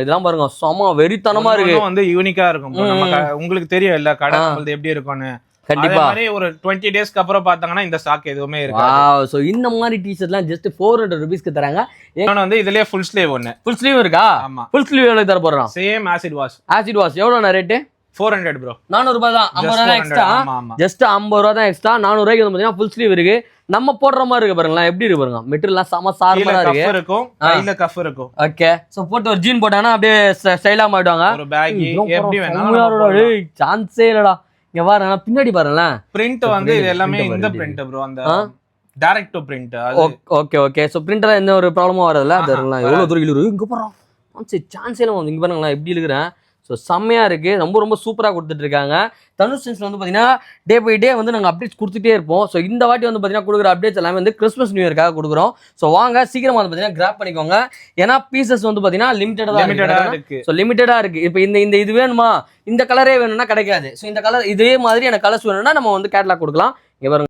இதெல்லாம் பாருங்க செம வெறித்தனமா இருக்கு. வந்து யூனிக்கா இருக்கும். உங்களுக்கு தெரியும் இல்ல கடை நம்மளது எப்படி இருக்கும்னு. கண்டிப்பா ஒரு 20 டேஸ்க்கு அப்புறம் பார்த்தாங்கன்னா இந்த ஸ்டாக் எதுவுமே இருக்காது. சோ இந்த மாதிரி டி-ஷர்ட்லாம் ஜஸ்ட் 400 ரூபீஸ்க்கு தராங்க. இன்னொன்னு வந்து இதுலயே ஃபுல் ஸ்லீவ் ஒன்னு. ஃபுல் ஸ்லீவ் இருக்கா? ஆமா. ஃபுல் ஸ்லீவ் எவ்வளவு தர போறோம்? Same acid wash. Acid wash எவ்வளவு ரேட்? 400 bro. 400 ரூபாய் தான். 50 ரூபாய் எக்ஸ்ட்ரா. ஜஸ்ட் 50 ரூபாய் தான் எக்ஸ்ட்ரா. 400 ரூபாய்க்கு வந்து பாத்தீங்கன்னா ஃபுல் ஸ்லீவ் இருக்கு. நம்ம போடுற மாதிரி இருக்கு பாருங்களேன். எப்படி இருக்கு பாருங்க. மெட்டீரியல்லாம் செம சார்பா இருக்கு. கஃப் இருக்கும். கையில கஃப் இருக்கும். ஓகே. சோ போட்டு ஒரு ஜீன் போட்டானா அப்படியே ஸ்டைலா மாட்டுவாங்க. ஒரு பேக்கி எப்படி வேணாலும். சான்ஸே இல்லடா. இங்க பாருங்க பின்னாடி பாருங்களேன். பிரிண்ட் வந்து இது எல்லாமே இந்த பிரிண்ட் bro. அந்த direct to print. Okay okay. So பிரிண்டர்ல எந்த ஒரு ப்ராப்ளமும் வரதுல. அதெல்லாம் எவ்வளவு தூரம் இழுரு. இங்க போறோம். சான்ஸே இல்ல. இங்க பாருங்களேன் எப்படி இழுக்குறேன். ஸோ செம்மையாக இருக்குது. ரொம்ப சூப்பராக கொடுத்துட்டு இருக்காங்க. தனுஷ் சென்ஸில் வந்து பார்த்தீங்கன்னா டே பை டே வந்து நாங்கள் அப்டேட்ஸ் கொடுத்துட்டே இருப்போம். ஸோ இந்த வாட்டி வந்து பார்த்தீங்கன்னா கொடுக்குற அப்டேட்ஸ் எல்லாமே வந்து கிறிஸ்மஸ் நியூ இயர்க்காக கொடுக்குறோம். ஸோ வாங்க சீக்கிரமாக வந்து பார்த்தீங்கன்னா கிராப் பண்ணிக்கோங்க. ஏன்னா பீசஸ் வந்து பார்த்தீங்கன்னா லிமிட்டடாக இருக்குது. ஸோ லிமிட்டடாக இருக்குது. இப்போ இந்த இது வேணுமா, இந்த கலரே வேணும்னா கிடைக்காது. ஸோ இந்த கலர் இதே மாதிரி எனக்கு கலர்ஸ் வேணும்னா நம்ம வந்து கேட்லாக் கொடுக்கலாம். இங்கே பாருங்க.